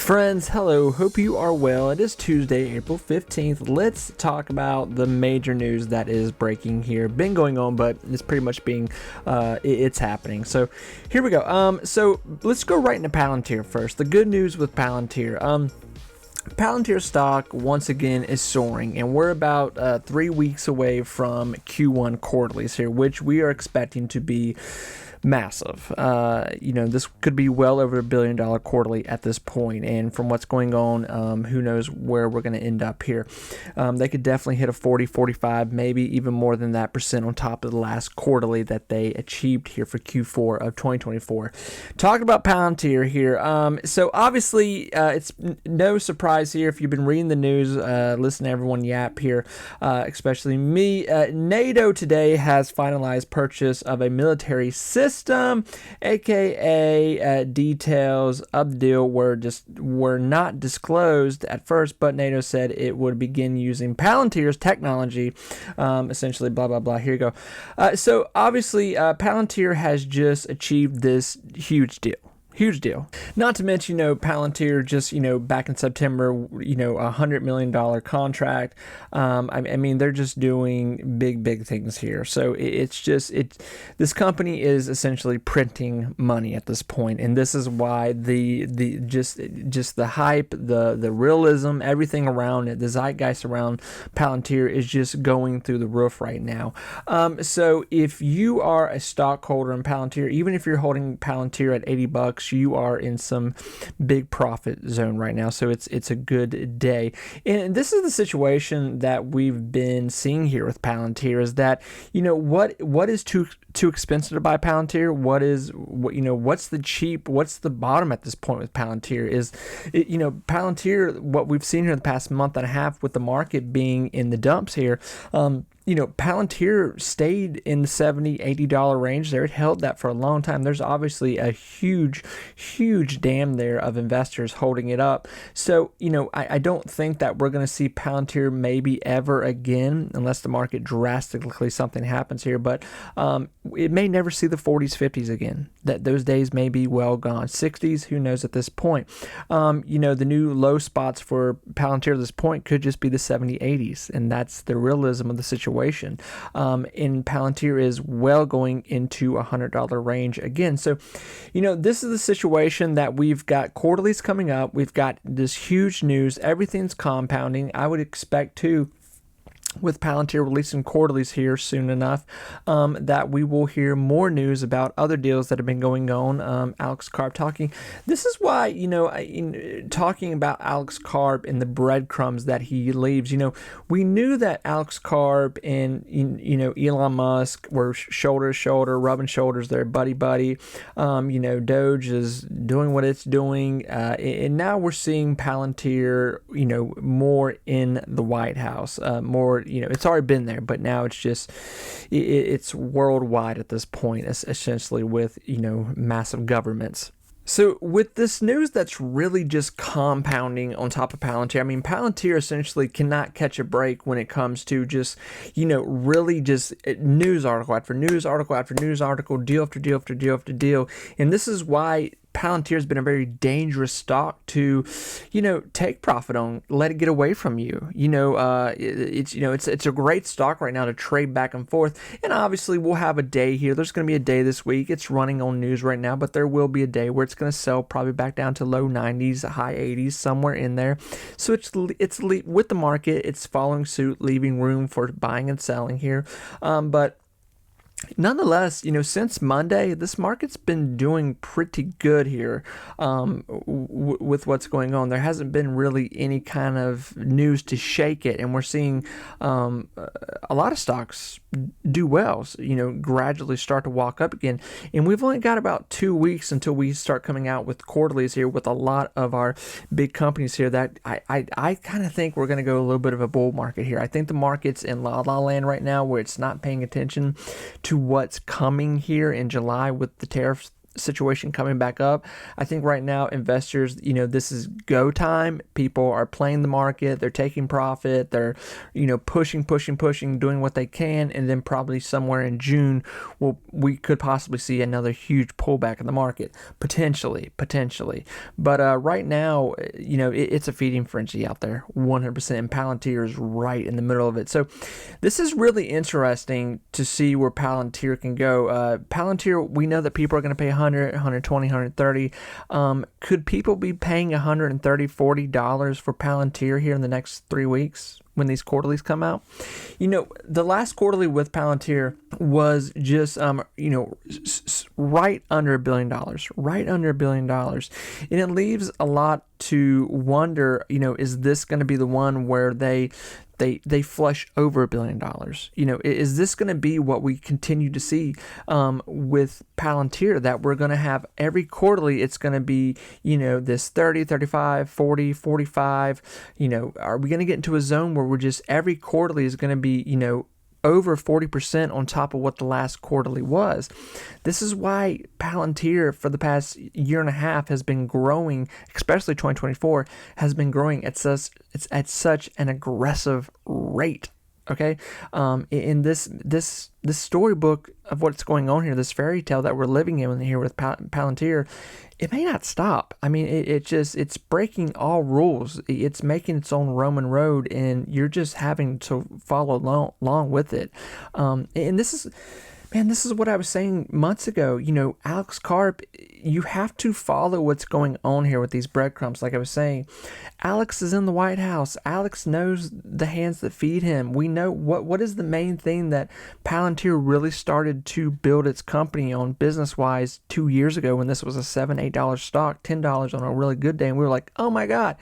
Friends, hello, hope you are well. It is Tuesday, April 15th. Let's talk about the major news that is breaking here. Been going on, but it's pretty much it's happening. So here we go. So let's go right into Palantir first. The good news with Palantir. Palantir stock once again is soaring, and we're about 3 weeks away from Q1 quarterlies here, which we are expecting to be massive. This could be well over $1 billion quarterly at this point, and from what's going on, who knows where we're going to end up here. They could definitely hit a 40-45, maybe even more than that percent on top of the last quarterly that they achieved here for Q4 of 2024. Talking about Palantir here, so obviously it's no surprise here if you've been reading the news, listen to everyone yap here, especially me. NATO today has finalized purchase of a military system, aka details of the deal were not disclosed at first, but NATO said it would begin using Palantir's technology, essentially blah blah blah. Here you go. So obviously Palantir has just achieved this huge deal. Huge deal. Not to mention, Palantir just, back in September, $100 million contract. I mean, they're just doing big things here. So this company is essentially printing money at this point, and this is why the hype, the realism, everything around it, the zeitgeist around Palantir is just going through the roof right now. So if you are a stockholder in Palantir, even if you're holding Palantir at $80, you are in some big profit zone right now, so it's a good day. And this is the situation that we've been seeing here with Palantir, is that what is too expensive to buy Palantir? What's the bottom at this point with Palantir? Palantir, what we've seen here in the past month and a half with the market being in the dumps here, Palantir stayed in the $70, $80 range there. It held that for a long time. There's obviously a huge dam there of investors holding it up. So, I don't think that we're going to see Palantir maybe ever again, unless the market drastically something happens here. But it may never see the 40s, 50s again. Those days may be well gone. 60s, who knows at this point. The new low spots for Palantir at this point could just be the 70, 80s, and that's the realism of the situation. And Palantir is well going into $100 range again. So, this is the situation that we've got quarterlies coming up. We've got this huge news. Everything's compounding. I would expect to, with Palantir releasing quarterlies here soon enough, that we will hear more news about other deals that have been going on. Alex Karp talking. This is why, talking about Alex Karp and the breadcrumbs that he leaves, we knew that Alex Karp and, Elon Musk were shoulder to shoulder, rubbing shoulders there, buddy. Doge is doing what it's doing. And now we're seeing Palantir, more in the White House, more. It's already been there, but now it's worldwide at this point, essentially with, massive governments. So with this news that's really just compounding on top of Palantir, I mean, Palantir essentially cannot catch a break when it comes to just, really just news article after news article after news article, deal after deal after deal after deal. And this is why Palantir has been a very dangerous stock to, take profit on, let it get away from you. It's a great stock right now to trade back and forth. And obviously we'll have a day here. There's going to be a day this week. It's running on news right now, but there will be a day where it's going to sell probably back down to low 90s, high 80s, somewhere in there. So it's with the market, it's following suit, leaving room for buying and selling here. But nonetheless, since Monday, this market's been doing pretty good here with what's going on. There hasn't been really any kind of news to shake it, and we're seeing a lot of stocks do well, gradually start to walk up again. And we've only got about 2 weeks until we start coming out with quarterlies here with a lot of our big companies here that I kind of think we're going to go a little bit of a bull market here. I think the market's in la la land right now where it's not paying attention to what's coming here in July with the tariffs situation coming back up. I think right now investors, this is go time. People are playing the market. They're taking profit. They're, pushing, doing what they can. And then probably somewhere in June, we could possibly see another huge pullback in the market, potentially. But right now, it's a feeding frenzy out there, 100%. And Palantir is right in the middle of it. So this is really interesting to see where Palantir can go. Palantir, we know that people are going to pay $100, $120, $130. Could people be paying $130, $40 for Palantir here in the next 3 weeks when these quarterlies come out? The last quarterly with Palantir was just, right under $1 billion, right under $1 billion. And it leaves a lot to wonder, is this going to be the one where they flush over $1 billion? Is this going to be what we continue to see with Palantir, that we're going to have every quarterly? It's going to be, this 30, 35, 40, 45. Are we going to get into a zone where we're just every quarterly is going to be, over 40% on top of what the last quarterly was? This is why Palantir for the past year and a half has been growing, especially 2024, has been growing at such an aggressive rate. Okay, in this storybook of what's going on here, this fairy tale that we're living in here with Palantir, it may not stop. I mean, it's breaking all rules. It's making its own Roman road, and you're just having to follow along with it. And this is what I was saying months ago. Alex Karp, you have to follow what's going on here with these breadcrumbs. Like I was saying, Alex is in the White House. Alex knows the hands that feed him. We know what is the main thing that Palantir really started to build its company on business-wise 2 years ago, when this was a $7, $8 stock, $10 on a really good day. And we were like, oh my God,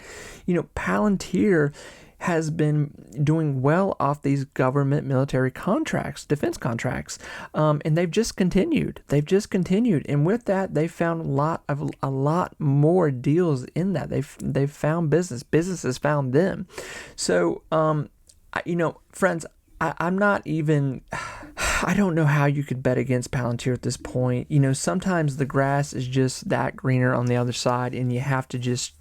Palantir has been doing well off these government military contracts, defense contracts, and they've just continued. And with that, they found a lot more deals in that. They've found businesses found them. So, friends, I'm not even, I don't know how you could bet against Palantir at this point. Sometimes the grass is just that greener on the other side, and you have to just,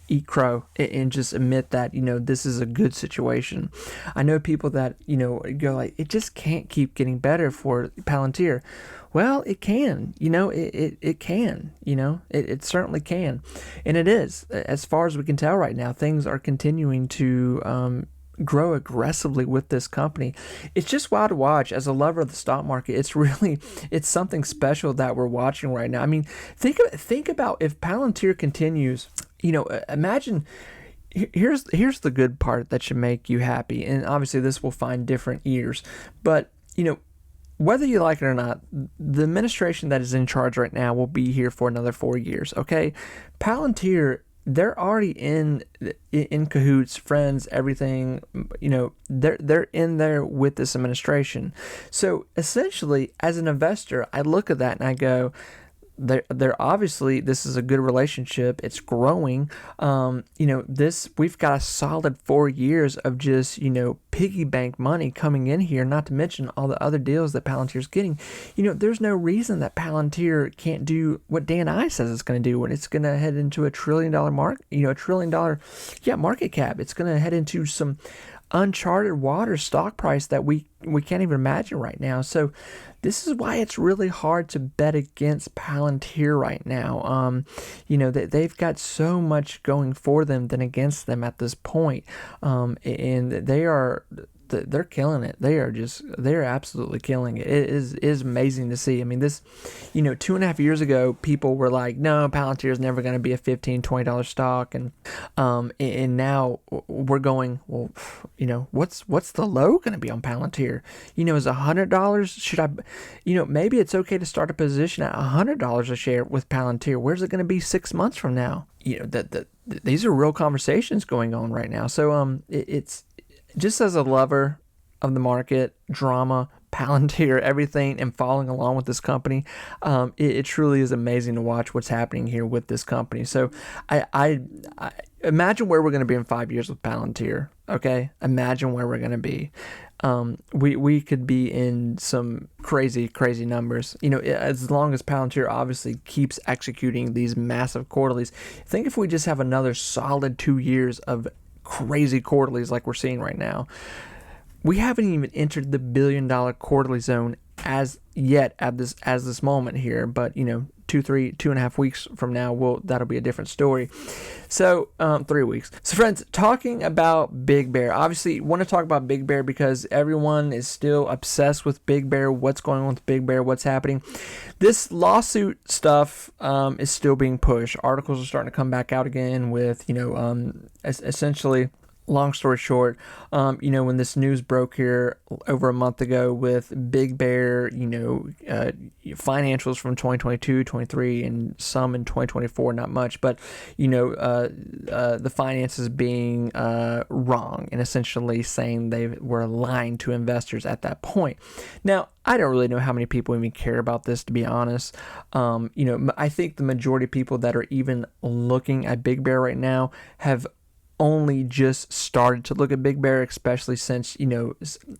eat crow and just admit that, this is a good situation. I know people that, go like, it just can't keep getting better for Palantir. Well, it can, it can, it certainly can. And it is, as far as we can tell right now, things are continuing to, grow aggressively with this company. It's just wild to watch. As a lover of the stock market, it's something special that we're watching right now. I mean, think about if Palantir continues. Imagine, here's the good part that should make you happy, and obviously this will find different ears, but whether you like it or not, the administration that is in charge right now will be here for another 4 years. Okay, Palantir, they're already in cahoots, friends, everything. They're in there with this administration. So essentially, as an investor, I look at that and I go, they're obviously, this is a good relationship. It's growing. We've got a solid 4 years of just, piggy bank money coming in here, not to mention all the other deals that Palantir's getting. There's no reason that Palantir can't do what Dan I says it's going to do when it's going to head into a $1 trillion market cap. It's going to head into some uncharted water stock price that we can't even imagine right now. So this is why it's really hard to bet against Palantir right now. They've got so much going for them than against them at this point. And they're killing it. They're absolutely killing it. It is amazing to see. I mean, this, 2.5 years ago, people were like, no, Palantir is never going to be a $15, $20 stock. And now we're going, well, what's the low going to be on Palantir? Is $100? Should I, maybe it's okay to start a position at $100 a share with Palantir. Where's it going to be 6 months from now? These are real conversations going on right now. So, it's just as a lover of the market, drama, Palantir, everything, and following along with this company. It truly is amazing to watch what's happening here with this company. So I imagine where we're going to be in 5 years with Palantir. Okay, imagine where we're going to be. We could be in some crazy numbers. As long as Palantir obviously keeps executing these massive quarterlies. Think if we just have another solid 2 years of crazy quarterlies like we're seeing right now. We haven't even entered the $1 billion quarterly zone as yet at this moment here, but 2.5 weeks from now, that'll be a different story. So 3 weeks. So friends, talking about Big Bear, obviously want to talk about Big Bear because everyone is still obsessed with Big Bear. What's going on with Big Bear? What's happening? This lawsuit stuff is still being pushed. Articles are starting to come back out again with essentially. Long story short, when this news broke here over a month ago with Big Bear, financials from 2022, 23, and some in 2024, not much, but, the finances being wrong and essentially saying they were lying to investors at that point. Now, I don't really know how many people even care about this, to be honest. I think the majority of people that are even looking at Big Bear right now have only just started to look at Big Bear, especially since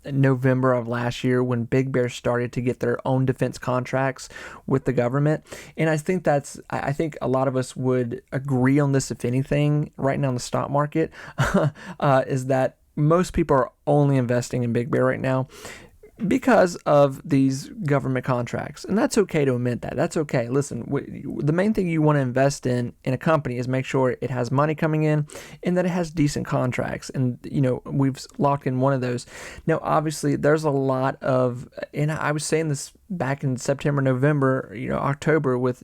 November of last year when Big Bear started to get their own defense contracts with the government. And I think I think a lot of us would agree on this, if anything, right now in the stock market, is that most people are only investing in Big Bear right now because of these government contracts. And that's okay to admit that. That's okay. Listen, the main thing you want to invest in a company is make sure it has money coming in and that it has decent contracts. And, we've locked in one of those. Now, obviously, there's a lot of, and I was saying this back in September, November, October with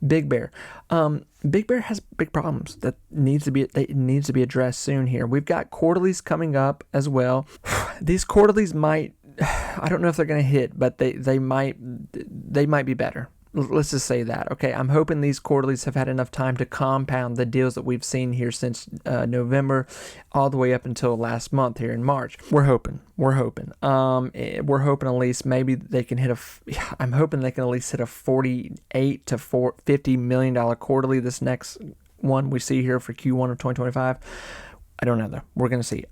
Big Bear. Big Bear has big problems that needs to be addressed soon here. We've got quarterlies coming up as well. These quarterlies might, I don't know if they're going to hit, but they might be better. Let's just say that. Okay, I'm hoping these quarterlies have had enough time to compound the deals that we've seen here since November, all the way up until last month here in March. We're hoping. We're hoping at least maybe they can hit I'm hoping they can at least hit a $48 to $50 million quarterly. This next one we see here for Q1 of 2025. I don't know though. We're gonna see.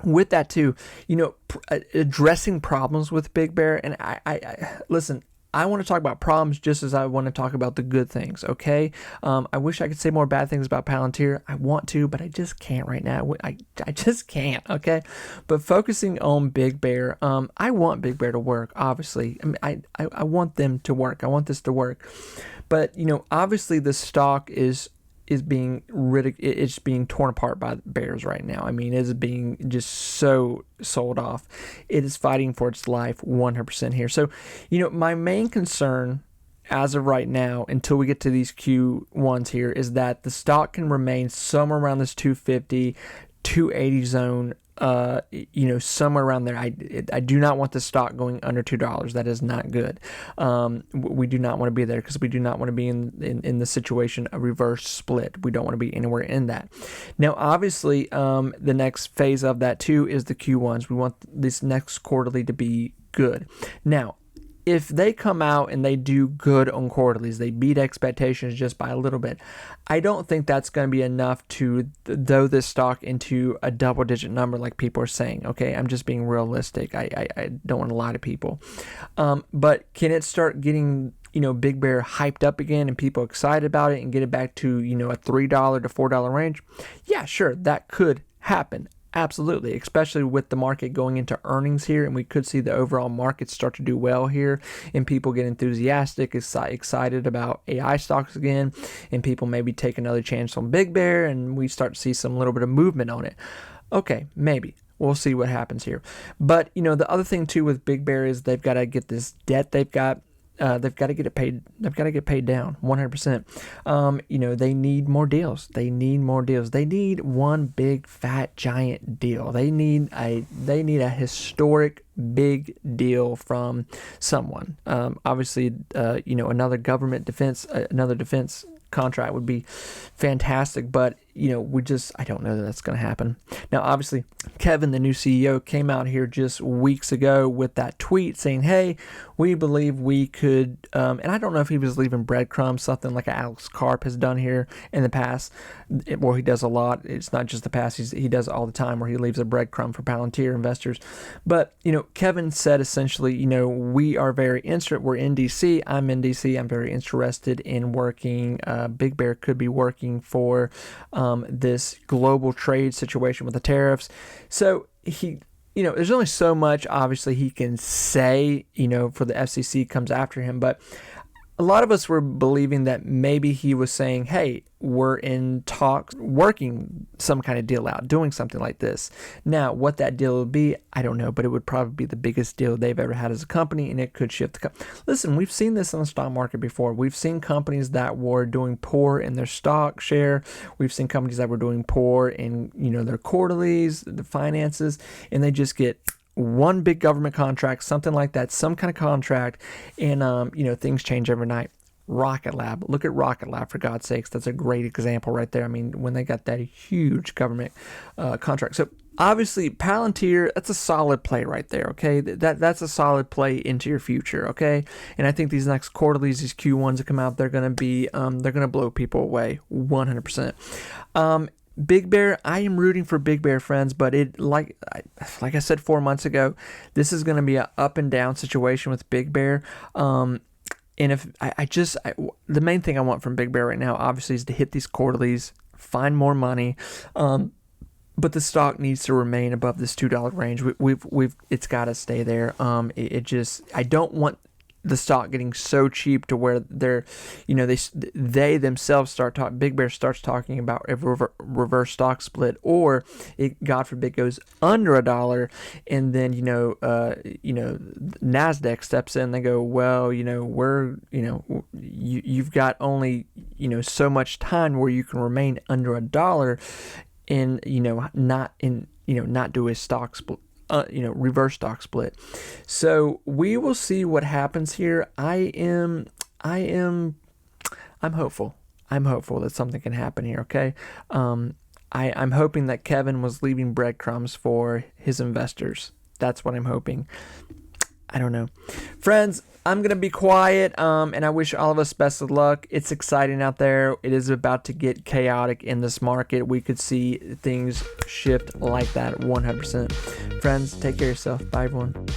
With that too, addressing problems with Big Bear, and I listen. I want to talk about problems just as I want to talk about the good things, okay? I wish I could say more bad things about Palantir. I want to, but I just can't right now. I just can't, okay? But focusing on Big Bear, I want Big Bear to work, obviously. I want them to work. I want this to work. But, obviously the stock is being it's being torn apart by bears right now. I mean, it's being just so sold off. It is fighting for its life 100% here. So, my main concern as of right now, until we get to these Q1s here, is that the stock can remain somewhere around this 250, 280 zone. Somewhere around there. I do not want the stock going under $2. That is not good. We do not want to be there because we do not want to be in the situation of reverse split. We don't want to be anywhere in that. Now, obviously, the next phase of that too is the Q1s. We want this next quarterly to be good. Now, if they come out and they do good on quarterlies, they beat expectations just by a little bit, I don't think that's going to be enough to throw this stock into a double-digit number like people are saying, okay? I'm just being realistic. I don't want to lie to people. But can it start getting, Big Bear hyped up again and people excited about it and get it back to, a $3 to $4 range? Yeah, sure, that could happen. Absolutely, especially with the market going into earnings here, and we could see the overall market start to do well here, and people get enthusiastic, excited about AI stocks again, and people maybe take another chance on Big Bear, and we start to see some little bit of movement on it. Okay, maybe. We'll see what happens here. But, the other thing too with Big Bear is they've got to get this debt they've got. They've got to get it paid. They've got to get paid down 100%. They need more deals. They need one big fat giant deal. They need a historic big deal from someone. Obviously, another government defense, another defense contract would be fantastic. But I don't know that that's going to happen. Now, obviously, Kevin, the new CEO, came out here just weeks ago with that tweet saying, hey, we believe we could, and I don't know if he was leaving breadcrumbs, something like Alex Karp has done here in the past, where he does a lot. It's not just the past, he does it all the time, where he leaves a breadcrumb for Palantir investors. But, Kevin said essentially, we are very interested. We're in DC. I'm in DC. I'm very interested in working. Big Bear could be working for this global trade situation with the tariffs. So he, there's only so much obviously he can say, for the FCC comes after him. But a lot of us were believing that maybe he was saying, hey, we're in talks, working some kind of deal out, doing something like this. Now, what that deal would be, I don't know, but it would probably be the biggest deal they've ever had as a company, and it could shift the Listen, we've seen this in the stock market before. We've seen companies that were doing poor in their stock share. We've seen companies that were doing poor in, their quarterlies, the finances, and they just get one big government contract, something like that, some kind of contract, and things change overnight. Rocket Lab, look at Rocket Lab, for God's sakes. That's a great example right there. I mean, when they got that huge government contract. So obviously Palantir, that's a solid play right there. Okay, that's a solid play into your future. Okay, and I think these next quarterlies, these Q1s that come out, they're gonna be they're gonna blow people away 100%. Big Bear, I am rooting for Big Bear, friends, but like I said 4 months ago, this is going to be an up and down situation with Big Bear. And if the main thing I want from Big Bear right now, obviously, is to hit these quarterlies, find more money. But the stock needs to remain above this $2 range. It's got to stay there. I don't want the stock getting so cheap to where they're, they themselves Big Bear starts talking about a reverse stock split, or it, God forbid, goes under $1, and then NASDAQ steps in and they go, well, you've got only so much time where you can remain under $1, and not do a stock split. Reverse stock split. So we will see what happens here. I'm hopeful. I'm hopeful that something can happen here. Okay. I'm hoping that Kevin was leaving breadcrumbs for his investors. That's what I'm hoping. I don't know. Friends, I'm going to be quiet, and I wish all of us best of luck. It's exciting out there. It is about to get chaotic in this market. We could see things shift like that 100%. Friends, take care of yourself. Bye, everyone.